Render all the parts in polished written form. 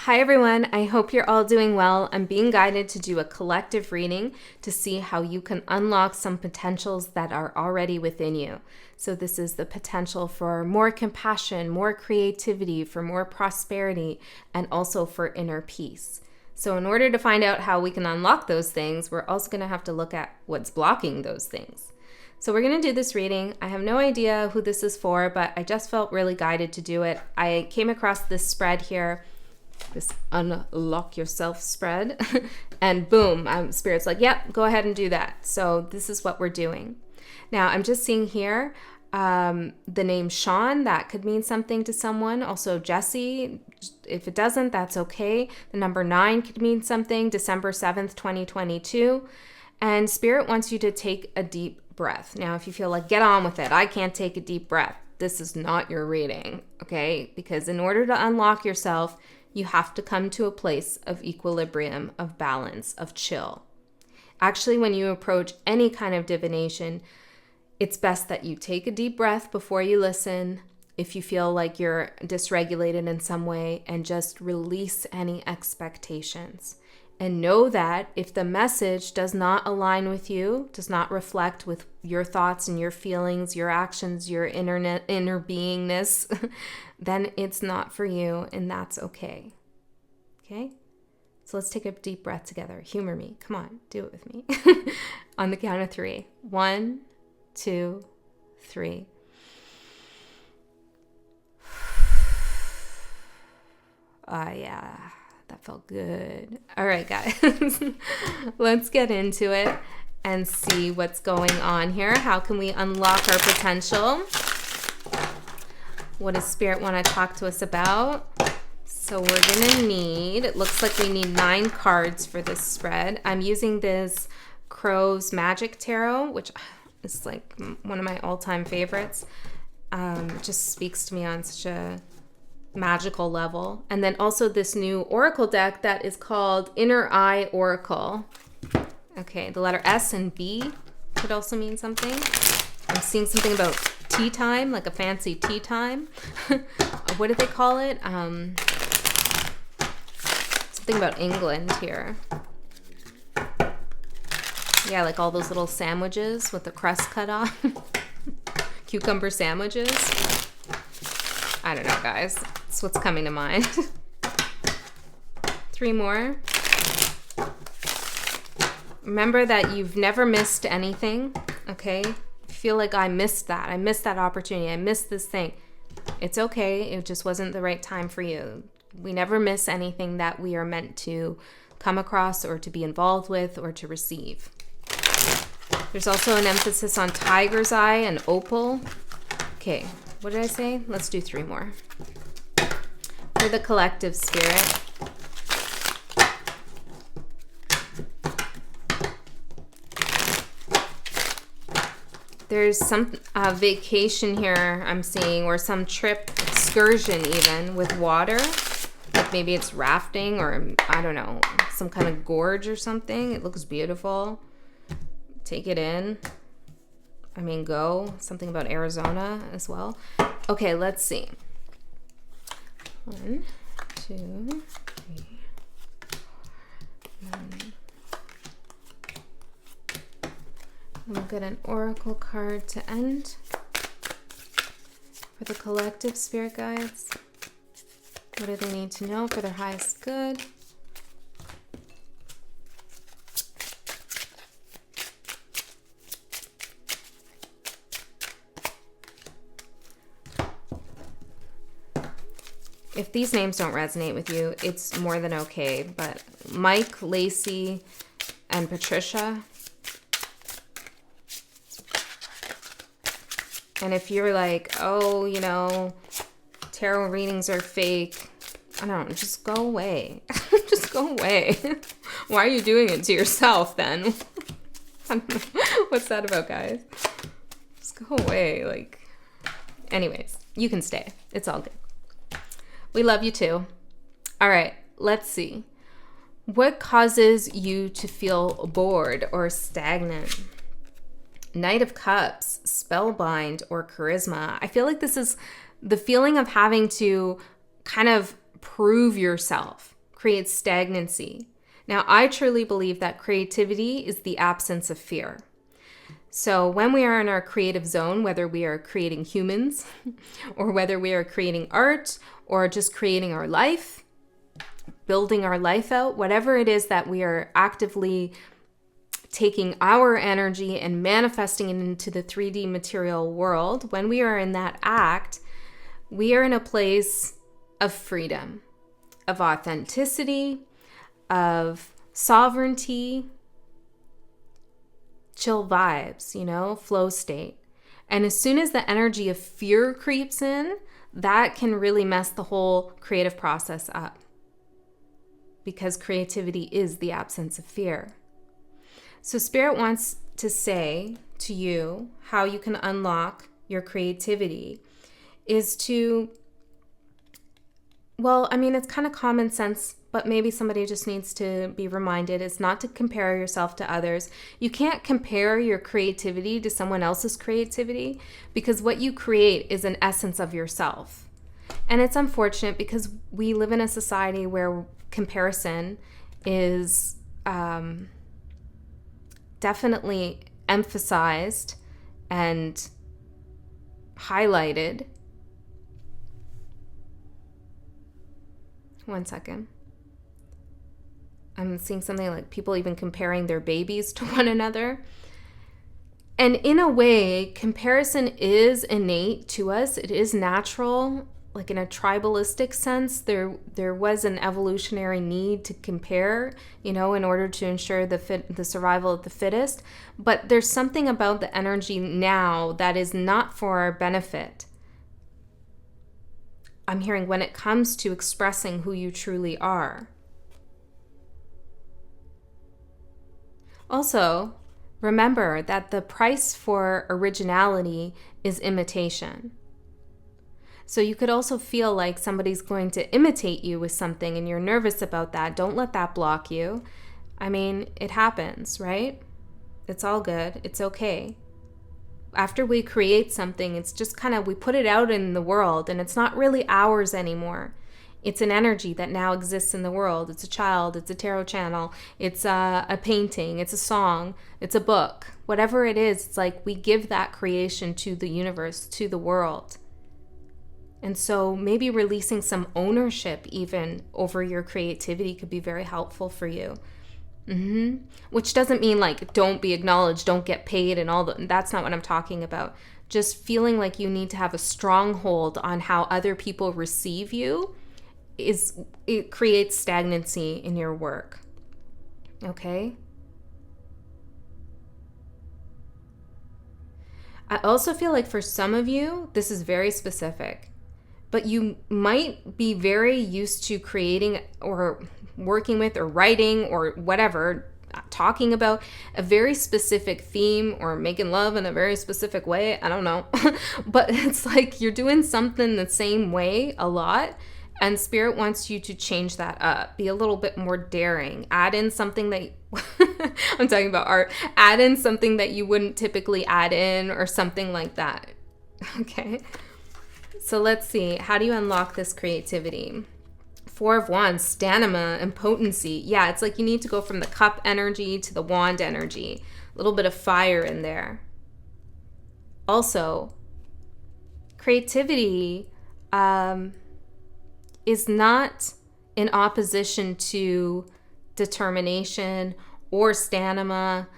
Hi everyone, I hope you're all doing well. I'm being guided to do a collective reading to see how you can unlock some potentials that are already within you. So this is the potential for more compassion, more creativity, for more prosperity, and also for inner peace. So in order to find out how we can unlock those things, we're also going to have to look at what's blocking those things. So we're going to do this reading. I have no idea who this is for, but I just felt really guided to do it. I came across this spread here, this unlock yourself spread, and boom, Spirit's like, yep, go ahead and do that. So this is what we're doing. Now I'm just seeing here the name Sean, that could mean something to someone. Also Jesse, if it doesn't, that's okay. The number 9 could mean something. December 7th, 2022. And Spirit wants you to take a deep breath. Now, if you feel like, get on with it, I can't take a deep breath, this is not your reading, okay? Because in order to unlock yourself, you have to come to a place of equilibrium, of balance, of chill. Actually, when you approach any kind of divination, it's best that you take a deep breath before you listen. If you feel like you're dysregulated in some way, and just release any expectations. And know that if the message does not align with you, does not reflect with your thoughts and your feelings, your actions, your inner beingness, then it's not for you, and that's okay. Okay? So let's take a deep breath together. Humor me. Come on, do it with me. On the count of 3. 1, 2, 3. Yeah. That felt good. All right, guys, let's get into it and see what's going on here. How can we unlock our potential? What does Spirit want to talk to us about? So we're going to need, it looks like we need 9 cards for this spread. I'm using this Crow's Magic Tarot, which is like one of my all-time favorites. It just speaks to me on such a magical level. And then also this new oracle deck that is called Inner Eye Oracle. Okay, the letter S and B could also mean something. I'm seeing something about tea time, like a fancy tea time. What do they call it? Something about England here. Yeah, like all those little sandwiches with the crust cut off. Cucumber sandwiches. I don't know, guys. That's what's coming to mind. 3 more. Remember that you've never missed anything, okay? I feel like I missed that. I missed that opportunity. I missed this thing. It's okay. It just wasn't the right time for you. We never miss anything that we are meant to come across or to be involved with or to receive. There's also an emphasis on tiger's eye and opal. Okay. What did I say? Let's do 3 more. For the collective spirit. There's some vacation here I'm seeing, or some trip, excursion even, with water. Like maybe it's rafting, or I don't know, some kind of gorge or something. It looks beautiful. Take it in. I mean, go. Something about Arizona as well. Okay, let's see. 1, 2, 3, 4, 9. We'll get an oracle card to end for the collective spirit guides. What do they need to know for their highest good? If these names don't resonate with you, it's more than okay. But Mike, Lacey, and Patricia. And if you're like, oh, you know, tarot readings are fake, I don't know, just go away. Just go away. Why are you doing it to yourself then? I don't know. What's that about, guys? Just go away. Like, anyways, you can stay. It's all good. We love you too. All right, let's see. What causes you to feel bored or stagnant? Knight of Cups, spellbind, or charisma. I feel like this is the feeling of having to kind of prove yourself, creates stagnancy. Now, I truly believe that creativity is the absence of fear. So when we are in our creative zone, whether we are creating humans or whether we are creating art or just creating our life, building our life out, whatever it is that we are actively taking our energy and manifesting it into the 3D material world, when we are in that act, we are in a place of freedom, of authenticity, of sovereignty, chill vibes, flow state. And as soon as the energy of fear creeps in, that can really mess the whole creative process up, because creativity is the absence of fear. So Spirit wants to say to you how you can unlock your creativity is to, it's kind of common sense, but maybe somebody just needs to be reminded, is not to compare yourself to others. You can't compare your creativity to someone else's creativity, because what you create is an essence of yourself. And it's unfortunate because we live in a society where comparison is definitely emphasized and highlighted. One second. I'm seeing something like people even comparing their babies to one another. And in a way, comparison is innate to us. It is natural. Like in a tribalistic sense, there was an evolutionary need to compare, in order to ensure the survival of the fittest. But there's something about the energy now that is not for our benefit. I'm hearing when it comes to expressing who you truly are. Also, remember that the price for originality is imitation. So you could also feel like somebody's going to imitate you with something and you're nervous about that. Don't let that block you. It happens, right? It's all good. It's okay. After we create something, it's just we put it out in the world and it's not really ours anymore. It's an energy that now exists in the world. It's a child, it's a tarot channel, it's a painting, it's a song, it's a book. Whatever it is, it's like we give that creation to the universe, to the world. And so maybe releasing some ownership even over your creativity could be very helpful for you. Which doesn't mean don't be acknowledged, don't get paid and all that. That's not what I'm talking about. Just feeling like you need to have a stronghold on how other people receive you. It creates stagnancy in your work. Okay? I also feel like for some of you, this is very specific, but you might be very used to creating or working with or writing or whatever, talking about a very specific theme or making love in a very specific way. I don't know. But it's like you're doing something the same way a lot. And Spirit wants you to change that up. Be a little bit more daring. Add in something that I'm talking about art. Add in something that you wouldn't typically add in or something like that. Okay. So let's see. How do you unlock this creativity? 4 of Wands, stamina and potency. Yeah, it's like you need to go from the cup energy to the wand energy. A little bit of fire in there. Also, creativity is not in opposition to determination or stamina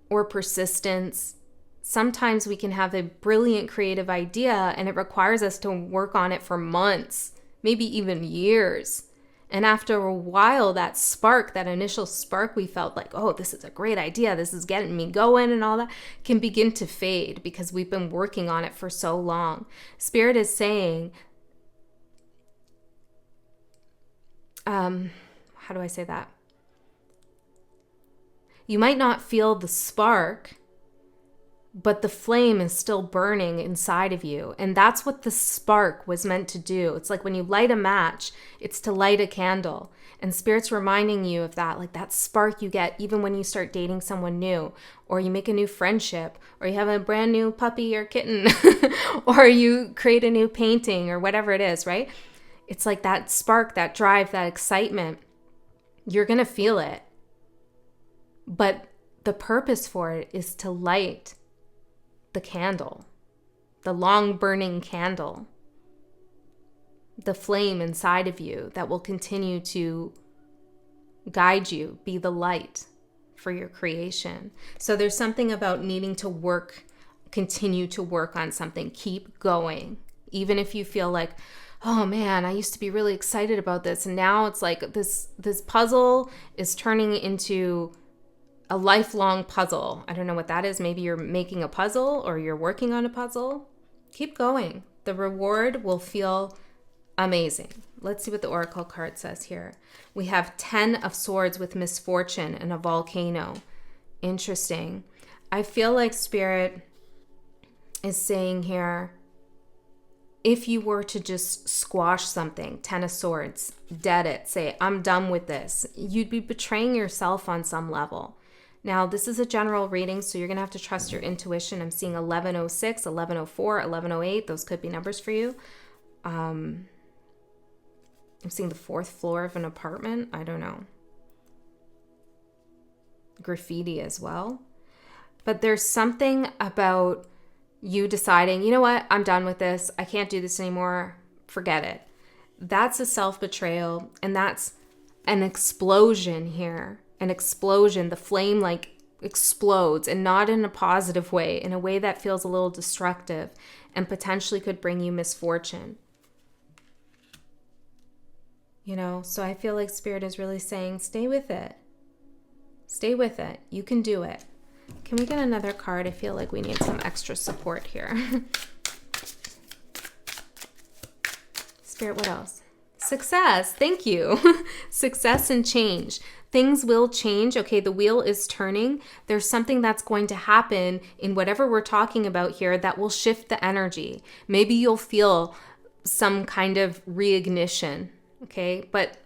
or persistence. Sometimes we can have a brilliant creative idea and it requires us to work on it for months, maybe even years. And after a while, that spark, that initial spark we felt like, oh, this is a great idea, this is getting me going and all that, can begin to fade because we've been working on it for so long. Spirit is saying, how do I say that? You might not feel the spark, but the flame is still burning inside of you. And that's what the spark was meant to do. It's like when you light a match, it's to light a candle. And Spirit's reminding you of that, like that spark you get even when you start dating someone new, or you make a new friendship, or you have a brand new puppy or kitten, or you create a new painting or whatever it is, right? It's like that spark, that drive, that excitement. You're going to feel it. But the purpose for it is to light the candle, the long burning candle, the flame inside of you that will continue to guide you, be the light for your creation. So there's something about needing to continue to work on something, keep going. Even if you feel like, oh man, I used to be really excited about this, and now it's like this puzzle is turning into a lifelong puzzle. I don't know what that is. Maybe you're making a puzzle or you're working on a puzzle. Keep going. The reward will feel amazing. Let's see what the Oracle card says here. We have 10 of Swords with misfortune and a volcano. Interesting. I feel like Spirit is saying here, if you were to just squash something, 10 of Swords, dead it, say, I'm done with this, you'd be betraying yourself on some level. Now, this is a general reading, so you're going to have to trust your intuition. I'm seeing 1106, 1104, 1108. Those could be numbers for you. I'm seeing the 4th floor of an apartment. I don't know. Graffiti as well. But there's something about you deciding, you know what, I'm done with this. I can't do this anymore. Forget it. That's a self-betrayal, and that's an explosion here. An explosion. The flame like explodes, and not in a positive way, in a way that feels a little destructive and potentially could bring you misfortune. You know, so I feel like Spirit is really saying, stay with it. Stay with it. You can do it. Can we get another card? I feel like we need some extra support here. Spirit, what else? Success. Thank you. Success and change. Things will change. Okay, the wheel is turning. There's something that's going to happen in whatever we're talking about here that will shift the energy. Maybe you'll feel some kind of reignition. Okay, but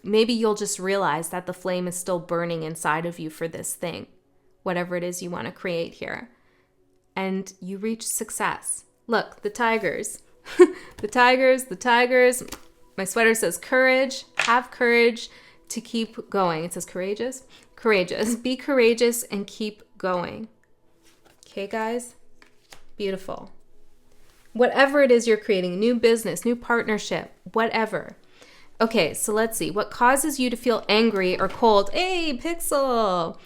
maybe you'll just realize that the flame is still burning inside of you for this thing, whatever it is you want to create here. And you reach success. Look, the tigers. The tigers. My sweater says courage. Have courage to keep going. It says courageous. Courageous. Be courageous and keep going. Okay, guys? Beautiful. Whatever it is you're creating, new business, new partnership, whatever. Okay, so let's see. What causes you to feel angry or cold? Hey, Pixel!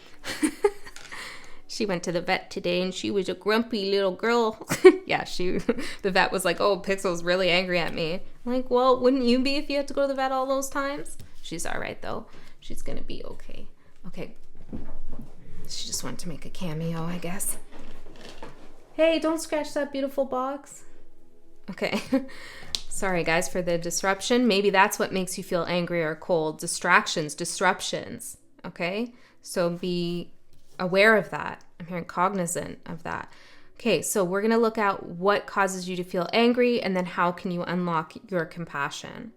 She went to the vet today and she was a grumpy little girl. Yeah, the vet was like, oh, Pixel's really angry at me. I'm like, well, wouldn't you be if you had to go to the vet all those times? She's all right, though. She's going to be okay. Okay. She just wanted to make a cameo, I guess. Hey, don't scratch that beautiful box. Okay. Sorry, guys, for the disruption. Maybe that's what makes you feel angry or cold. Distractions, disruptions, okay? So be aware of that. I'm hearing cognizant of that. Okay, so we're going to look at what causes you to feel angry, and then how can you unlock your compassion.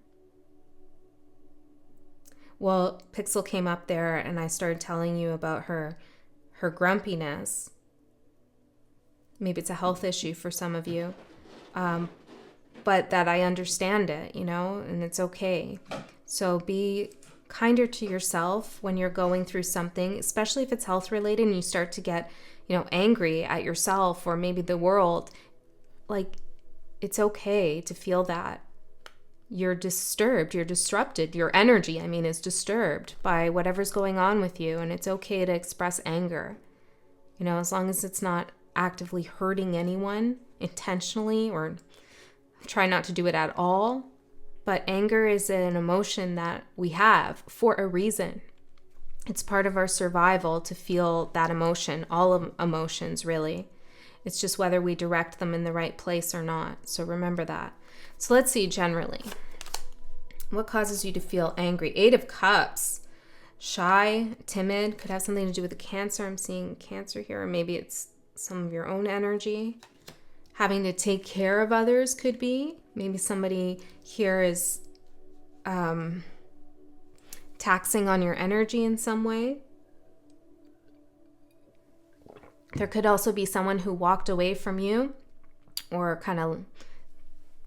Well, Pixel came up there, and I started telling you about her grumpiness. Maybe it's a health issue for some of you. But that I understand it, you know, and it's okay. So be kinder to yourself when you're going through something, especially if it's health related and you start to get, you know, angry at yourself or maybe the world. Like, it's okay to feel that. You're disturbed, you're disrupted. Your energy, is disturbed by whatever's going on with you, and it's okay to express anger. You know, as long as it's not actively hurting anyone intentionally, or try not to do it at all. But anger is an emotion that we have for a reason. It's part of our survival to feel that emotion, all of emotions really. It's just whether we direct them in the right place or not. So remember that. So let's see generally. What causes you to feel angry? 8 of Cups. Shy, timid, could have something to do with the Cancer. I'm seeing Cancer here, or maybe it's some of your own energy. Having to take care of others could be. Maybe somebody here is taxing on your energy in some way. There could also be someone who walked away from you or kind of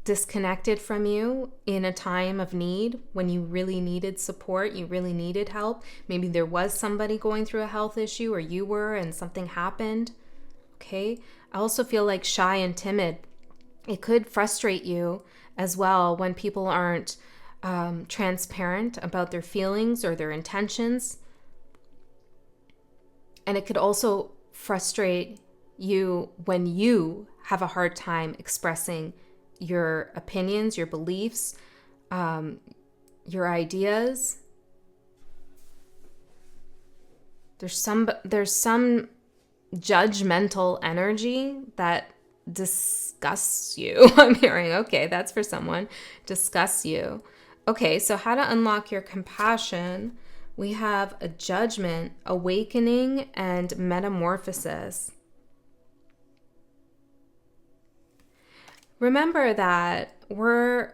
disconnected from you in a time of need when you really needed support, you really needed help. Maybe there was somebody going through a health issue, or you were, and something happened. Okay. I also feel like shy and timid. It could frustrate you as well when people aren't transparent about their feelings or their intentions. And it could also frustrate you when you have a hard time expressing your opinions, your beliefs, your ideas. There's some judgmental energy that disgusts you. I'm hearing, okay, that's for someone. Disgusts you. Okay, so how to unlock your compassion? We have a judgment, awakening, and metamorphosis. Remember that we're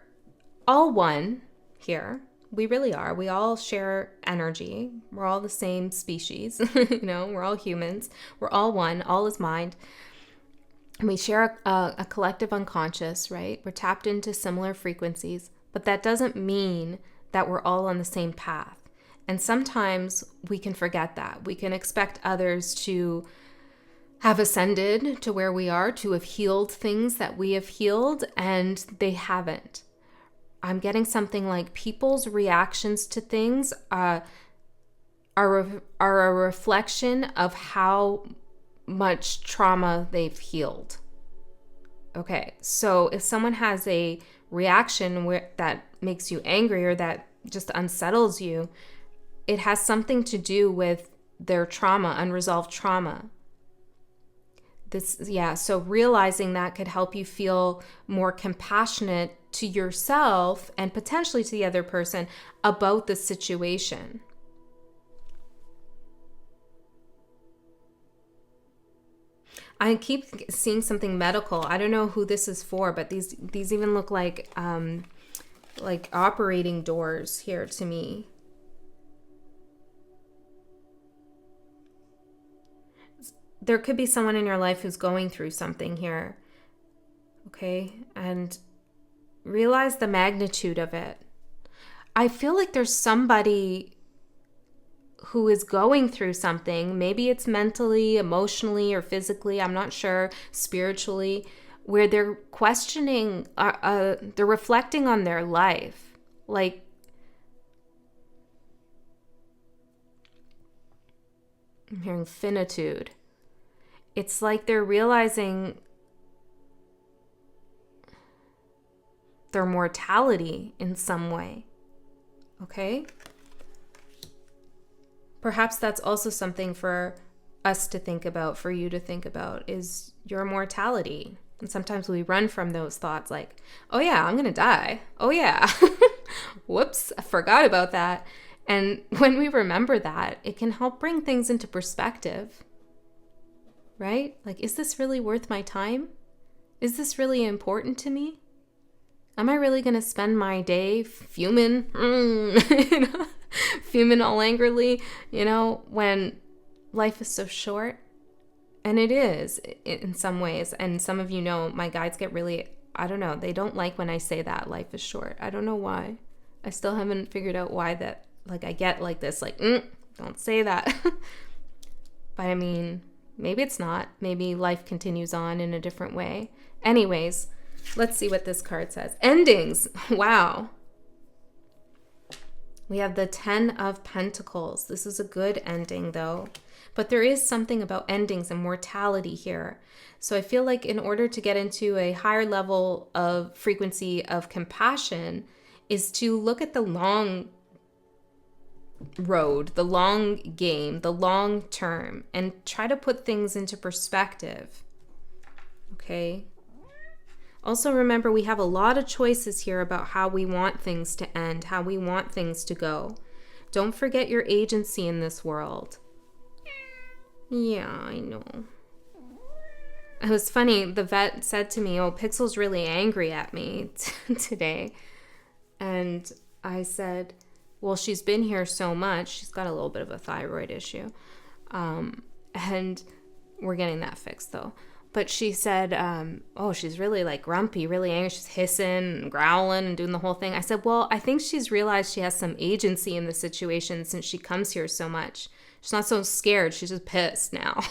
all one here. We really are. We all share energy. We're all the same species. We're all humans. We're all one. All is mind. And we share a collective unconscious, right? We're tapped into similar frequencies, but that doesn't mean that we're all on the same path. And sometimes we can forget that. We can expect others to have ascended to where we are, to have healed things that we have healed, and they haven't. I'm getting something like people's reactions to things are a reflection of how much trauma they've healed. Okay, so if someone has a reaction that makes you angry or that just unsettles you, it has something to do with their trauma, unresolved trauma. So realizing that could help you feel more compassionate to yourself and potentially to the other person about the situation. I keep seeing something medical. I don't know who this is for, but these even look like operating doors here to me. There could be someone in your life who's going through something here, okay? And realize the magnitude of it. I feel like there's somebody who is going through something. Maybe it's mentally, emotionally, or physically, I'm not sure, spiritually, where they're questioning, they're reflecting on their life. Like, I'm hearing finitude. It's like they're realizing their mortality in some way. Okay? Perhaps that's also something for us to think about, for you to think about, is your mortality. And sometimes we run from those thoughts like, oh yeah, I'm going to die. Oh yeah. Whoops, I forgot about that. And when we remember that, it can help bring things into perspective. Right? Like, is this really worth my time? Is this really important to me? Am I really going to spend my day fuming, fuming all angrily, when life is so short? And it is in some ways. And some of my guides get really, I don't know, they don't like when I say that life is short. I don't know why. I still haven't figured out why that, I get like this, don't say that. But I mean, maybe it's not. Maybe life continues on in a different way. Anyways, let's see what this card says. Endings. Wow. We have the 10 of Pentacles. This is a good ending, though. But there is something about endings and mortality here. So I feel like in order to get into a higher level of frequency of compassion is to look at the long road, the long game, the long term, and try to put things into perspective. Okay? Also remember, we have a lot of choices here about how we want things to end, how we want things to go. Don't forget your agency in this world. Yeah, I know. It was funny, the vet said to me, oh, Pixel's really angry at me today. And I said, well, she's been here so much. She's got a little bit of a thyroid issue. And we're getting that fixed, though. But she said, oh, she's really like grumpy, really angry. She's hissing and growling and doing the whole thing. I said, well, I think she's realized she has some agency in the situation since she comes here so much. She's not so scared. She's just pissed now.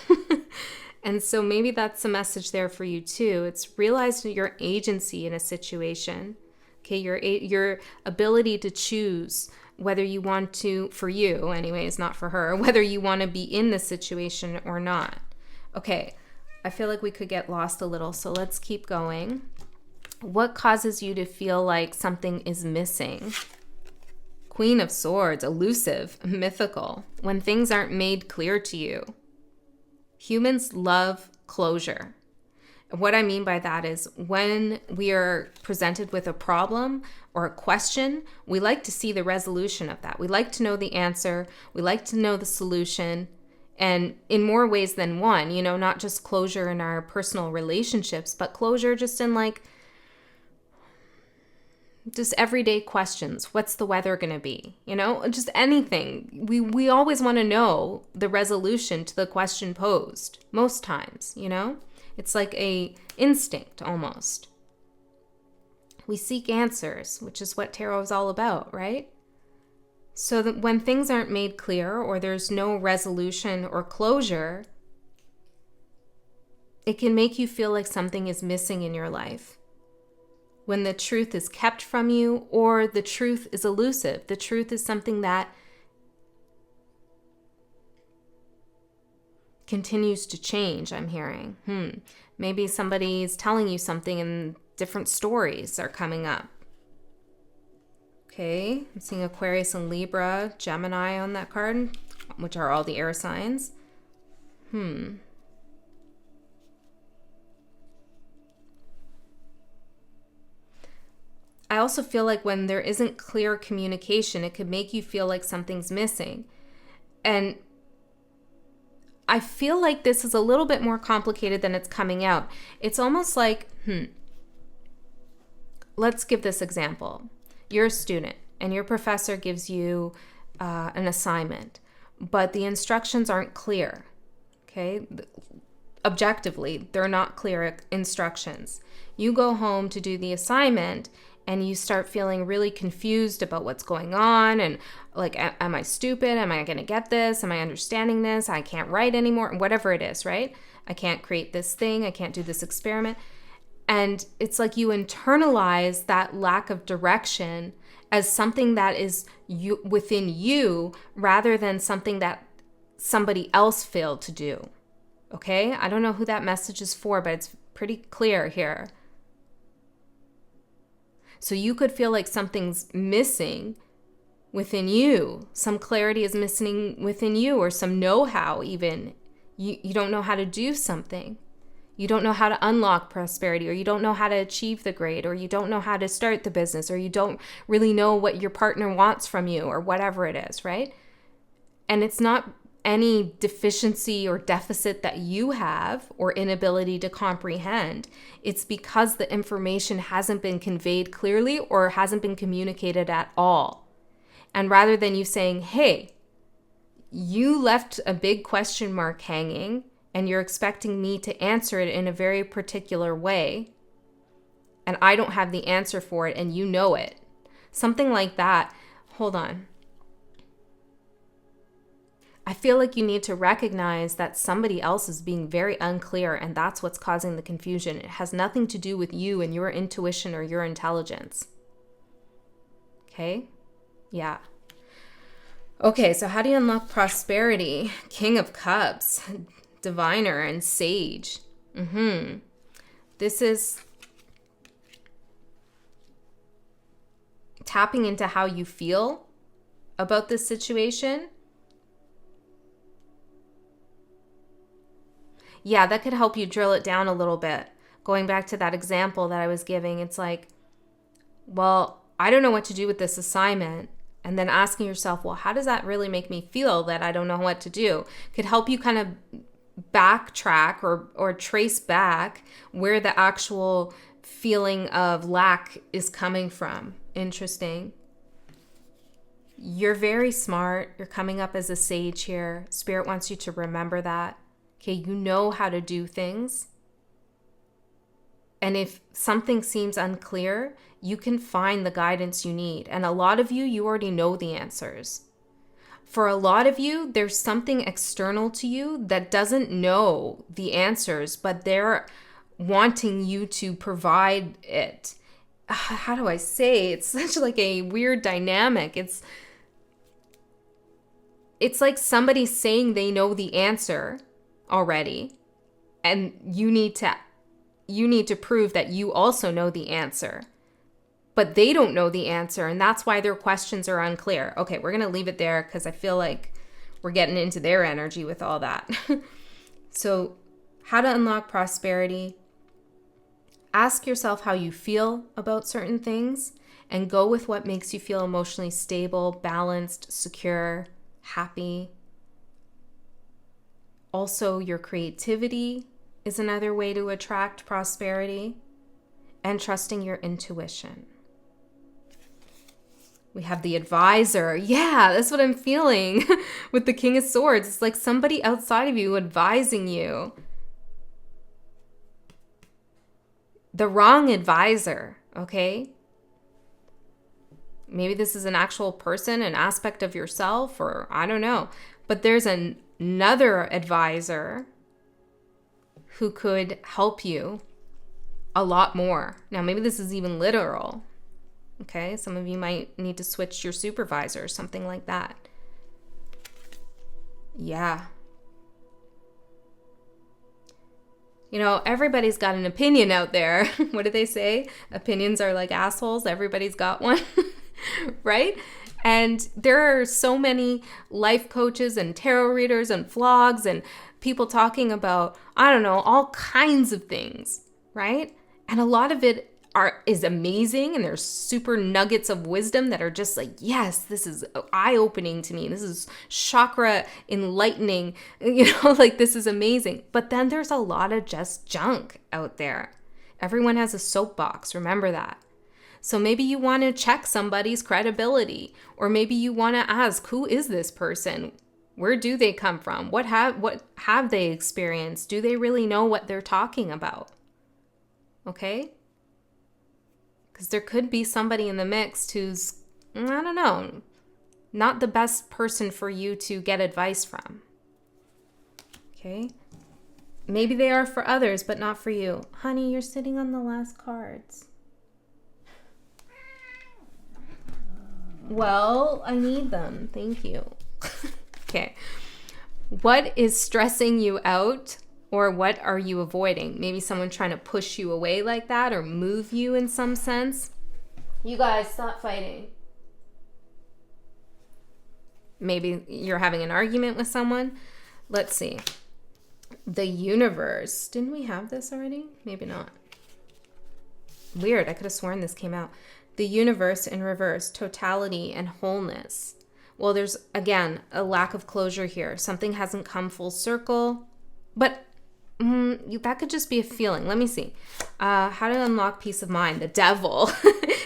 And so maybe that's a message there for you too. It's realizing your agency in a situation. Okay, your ability to choose whether you want to, for you anyways, not for her, whether you want to be in the situation or not. Okay, I feel like we could get lost a little, so let's keep going. What causes you to feel like something is missing? Queen of Swords, elusive, mythical, when things aren't made clear to you. Humans love closure. What I mean by that is when we are presented with a problem or a question, we like to see the resolution of that. We like to know the answer. We like to know the solution. And in more ways than one, you know, not just closure in our personal relationships, but closure just in like just everyday questions. What's the weather going to be? You know, just anything. We always want to know the resolution to the question posed most times, you know? It's like a instinct almost. We seek answers, which is what tarot is all about, right? So that when things aren't made clear or there's no resolution or closure, it can make you feel like something is missing in your life. When the truth is kept from you or the truth is elusive, the truth is something that continues to change, I'm hearing. Maybe somebody's telling you something and different stories are coming up. Okay, I'm seeing Aquarius and Libra, Gemini on that card, which are all the air signs. I also feel like when there isn't clear communication, it could make you feel like something's missing. And I feel like this is a little bit more complicated than it's coming out. It's almost like, let's give this example. You're a student and your professor gives you an assignment, but the instructions aren't clear, okay? Objectively, they're not clear instructions. You go home to do the assignment and you start feeling really confused about what's going on and like, am I stupid? Am I going to get this? Am I understanding this? I can't write anymore, whatever it is, right? I can't create this thing. I can't do this experiment. And it's like you internalize that lack of direction as something that is within you rather than something that somebody else failed to do. Okay? I don't know who that message is for, but it's pretty clear here. So you could feel like something's missing within you. Some clarity is missing within you or some know-how even. You don't know how to do something. You don't know how to unlock prosperity, or you don't know how to achieve the grade, or you don't know how to start the business, or you don't really know what your partner wants from you, or whatever it is, right? And it's not any deficiency or deficit that you have or inability to comprehend. It's because the information hasn't been conveyed clearly or hasn't been communicated at all. And rather than you saying, hey, you left a big question mark hanging and you're expecting me to answer it in a very particular way, and I don't have the answer for it and you know it. Something like that. Hold on. I feel like you need to recognize that somebody else is being very unclear, and that's what's causing the confusion. It has nothing to do with you and your intuition or your intelligence. Okay? Yeah. Okay, so how do you unlock prosperity? King of Cups, Diviner, and Sage. This is tapping into how you feel about this situation. Yeah, that could help you drill it down a little bit. Going back to that example that I was giving, it's like, well, I don't know what to do with this assignment. And then asking yourself, well, how does that really make me feel that I don't know what to do? Could help you kind of backtrack or trace back where the actual feeling of lack is coming from. Interesting. You're very smart. You're coming up as a sage here. Spirit wants you to remember that. Okay, you know how to do things. And if something seems unclear, you can find the guidance you need. And a lot of you already know the answers. For a lot of you, there's something external to you that doesn't know the answers, but they're wanting you to provide it. How do I say? It's such like a weird dynamic. It's like somebody saying they know the answer already, and you need to prove that you also know the answer. But they don't know the answer, and that's why their questions are unclear. Okay, we're going to leave it there because I feel like we're getting into their energy with all that. So, how to unlock prosperity. Ask yourself how you feel about certain things and go with what makes you feel emotionally stable, balanced, secure, happy. Also, your creativity is another way to attract prosperity, and trusting your intuition. We have the advisor. Yeah, that's what I'm feeling with the King of Swords. It's like somebody outside of you advising you. The wrong advisor, okay? Maybe this is an actual person, an aspect of yourself, or I don't know. But there's another advisor who could help you a lot more. Now, maybe this is even literal. Okay, some of you might need to switch your supervisor, something like that. Yeah. You know, everybody's got an opinion out there. What do they say? Opinions are like assholes. Everybody's got one, right? And there are so many life coaches and tarot readers and vlogs and people talking about, I don't know, all kinds of things, right? And a lot of it is amazing, and there's super nuggets of wisdom that are just like, yes, this is eye-opening to me. This is chakra enlightening. You know, like this is amazing. But then there's a lot of just junk out there. Everyone has a soapbox. Remember that. So maybe you want to check somebody's credibility, or maybe you want to ask, who is this person? Where do they come from? What have they experienced? Do they really know what they're talking about? Okay? Because there could be somebody in the mix who's, I don't know, not the best person for you to get advice from. Okay? Maybe they are for others, but not for you. Honey, you're sitting on the last cards. Well, I need them. Thank you. Okay. What is stressing you out? Or what are you avoiding? Maybe someone trying to push you away like that or move you in some sense. You guys, stop fighting. Maybe you're having an argument with someone. Let's see. The universe. Didn't we have this already? Maybe not. Weird. I could have sworn this came out. The universe in reverse. Totality and wholeness. Well, there's, again, a lack of closure here. Something hasn't come full circle. But that could just be a feeling. Let me see. How to unlock peace of mind. The devil.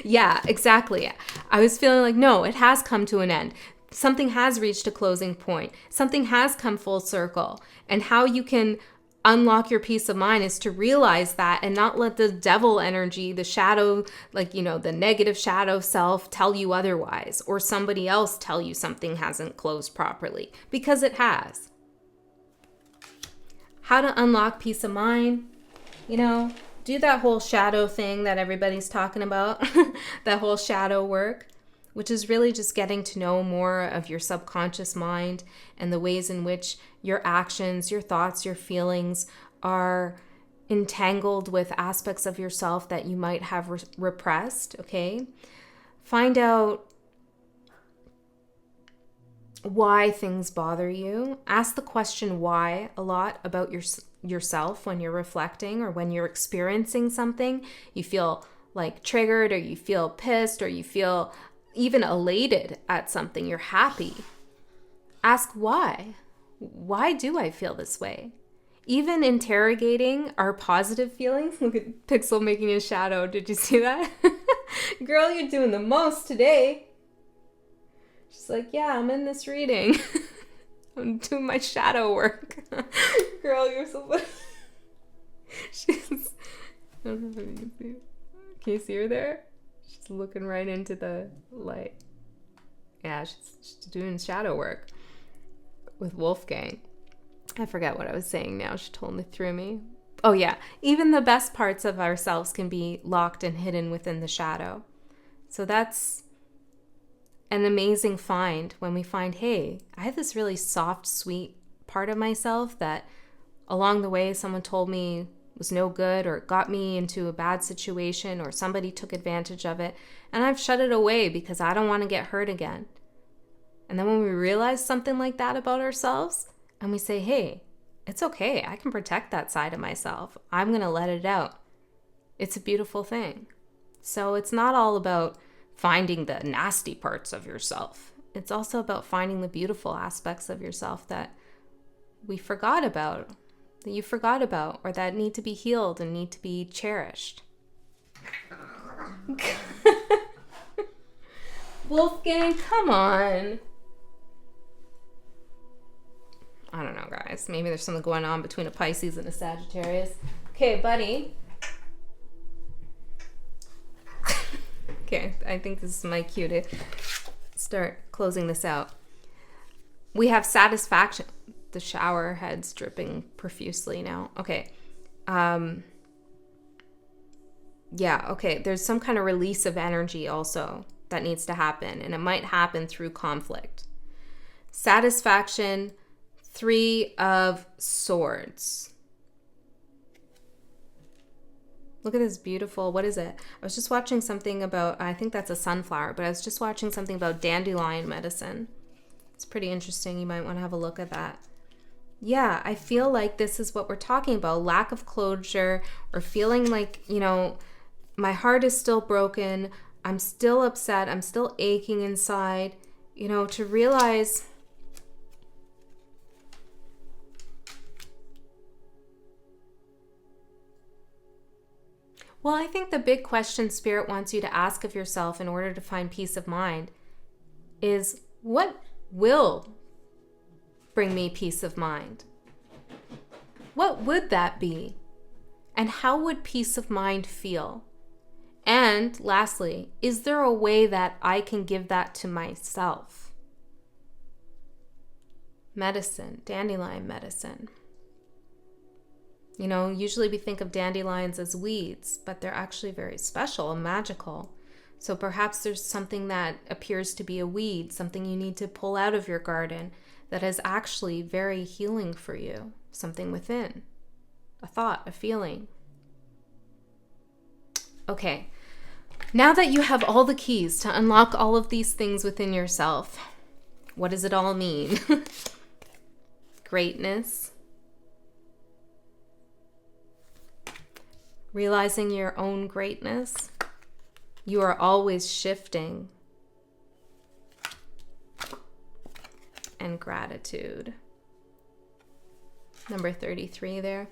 Yeah, exactly. I was feeling like, no, it has come to an end. Something has reached a closing point. Something has come full circle. And how you can unlock your peace of mind is to realize that and not let the devil energy, the shadow, like, you know, the negative shadow self tell you otherwise, or somebody else tell you something hasn't closed properly, because it has. How to unlock peace of mind, you know, do that whole shadow thing that everybody's talking about, that whole shadow work, which is really just getting to know more of your subconscious mind and the ways in which your actions, your thoughts, your feelings are entangled with aspects of yourself that you might have repressed, okay? Find out why things bother you. Ask the question why a lot about yourself when you're reflecting or when you're experiencing something. You feel like triggered, or you feel pissed, or you feel even elated at something. You're happy. Ask why. Why do I feel this way? Even interrogating our positive feelings. Look at Pixel making a shadow. Did you see that? Girl, you're doing the most today. She's like, yeah, I'm in this reading. I'm doing my shadow work. Girl, you're so funny. I don't know if you can see her. Can you see her there? She's looking right into the light. Yeah, she's doing shadow work with Wolfgang. I forget what I was saying now. She totally threw me. Oh yeah, even the best parts of ourselves can be locked and hidden within the shadow. So that's an amazing find when we find, hey, I have this really soft, sweet part of myself that along the way someone told me was no good or got me into a bad situation or somebody took advantage of it, and I've shut it away because I don't want to get hurt again. And then when we realize something like that about ourselves and we say, hey, it's okay, I can protect that side of myself, I'm going to let it out. It's a beautiful thing. So it's not all about finding the nasty parts of yourself. It's also about finding the beautiful aspects of yourself that we forgot about, that you forgot about, or that need to be healed and need to be cherished. Wolfgang, come on. I don't know, guys. Maybe there's something going on between a Pisces and a Sagittarius. Okay, buddy. Okay, I think this is my cue to start closing this out. We have satisfaction. The shower head's dripping profusely now. Okay. Yeah, okay. There's some kind of release of energy also that needs to happen, and it might happen through conflict. Satisfaction, 3 of Swords. Look at this beautiful, what is it? I was just watching something about, I think that's a sunflower, but I was just watching something about dandelion medicine. It's pretty interesting. You might want to have a look at that. Yeah, I feel like this is what we're talking about. Lack of closure, or feeling like, you know, my heart is still broken. I'm still upset. I'm still aching inside. You know, to realize well, I think the big question Spirit wants you to ask of yourself in order to find peace of mind is, what will bring me peace of mind? What would that be? And how would peace of mind feel? And lastly, is there a way that I can give that to myself? Medicine, dandelion medicine. You know, usually we think of dandelions as weeds, but they're actually very special and magical. So perhaps there's something that appears to be a weed, something you need to pull out of your garden that is actually very healing for you, something within, a thought, a feeling. Okay, now that you have all the keys to unlock all of these things within yourself, what does it all mean? Greatness. Realizing your own greatness. You are always shifting. And gratitude. Number 33 there.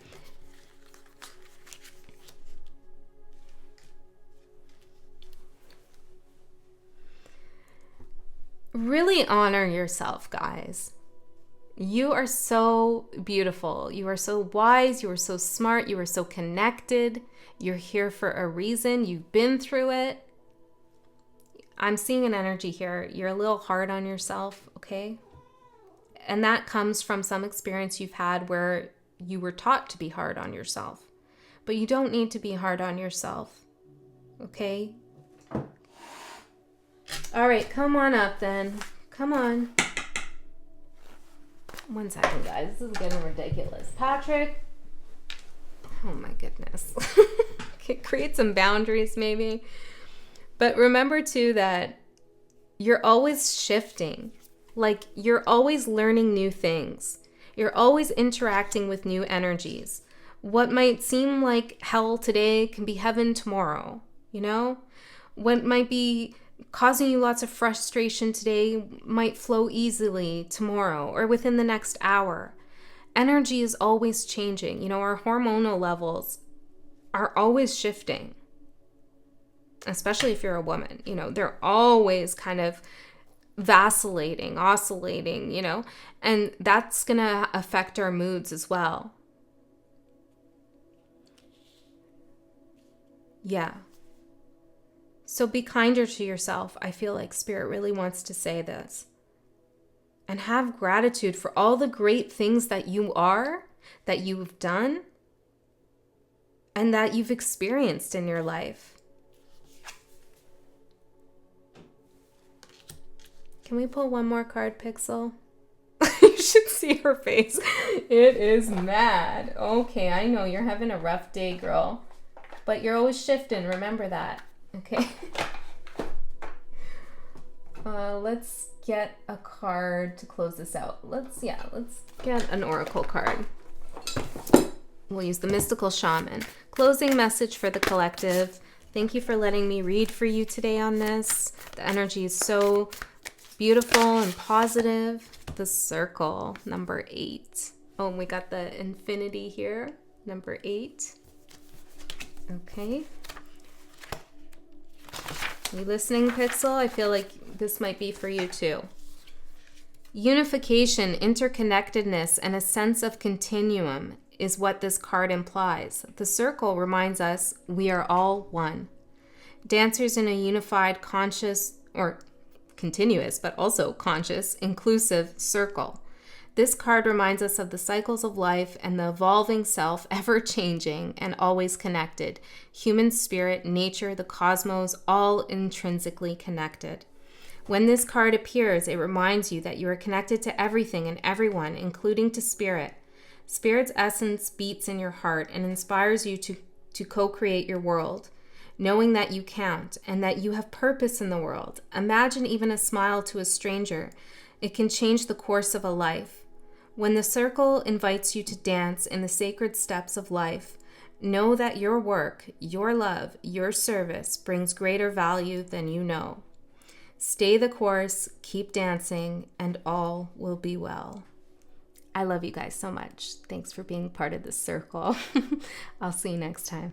Really honor yourself, guys. You are so beautiful. You are so wise. You are so smart. You are so connected. You're here for a reason. You've been through it. I'm seeing an energy here. You're a little hard on yourself, okay? And that comes from some experience you've had where you were taught to be hard on yourself. But you don't need to be hard on yourself, okay? All right, come on up then. Come on. One second, guys. This is getting ridiculous. Patrick. Oh my goodness. Create some boundaries maybe. But remember too that you're always shifting. Like, you're always learning new things. You're always interacting with new energies. What might seem like hell today can be heaven tomorrow, you know? What might be causing you lots of frustration today might flow easily tomorrow or within the next hour. Energy is always changing. You know, our hormonal levels are always shifting, especially if you're a woman. You know, they're always kind of vacillating, oscillating, you know, and that's going to affect our moods as well. Yeah. So be kinder to yourself. I feel like Spirit really wants to say this. And have gratitude for all the great things that you are, that you've done, and that you've experienced in your life. Can we pull one more card, Pixel? You should see her face. It is mad. Okay, I know you're having a rough day, girl. But you're always shifting. Remember that. Okay. Let's get a card to close this out. Let's get an oracle card. We'll use the Mystical Shaman. Closing message for the collective. Thank you for letting me read for you today on this. The energy is so beautiful and positive. The Circle, number 8. Oh, and we got the Infinity here, number 8. Okay. You listening, Pixel? I feel like this might be for you too. Unification, interconnectedness, and a sense of continuum is what this card implies. The Circle reminds us we are all one. Dancers in a unified, conscious, or continuous, but also conscious, inclusive circle. This card reminds us of the cycles of life and the evolving self, ever changing and always connected. Human spirit, nature, the cosmos, all intrinsically connected. When this card appears, it reminds you that you are connected to everything and everyone, including to spirit. Spirit's essence beats in your heart and inspires you to co-create your world, knowing that you count and that you have purpose in the world. Imagine even a smile to a stranger. It can change the course of a life. When the Circle invites you to dance in the sacred steps of life, know that your work, your love, your service brings greater value than you know. Stay the course, keep dancing, and all will be well. I love you guys so much. Thanks for being part of this circle. I'll see you next time.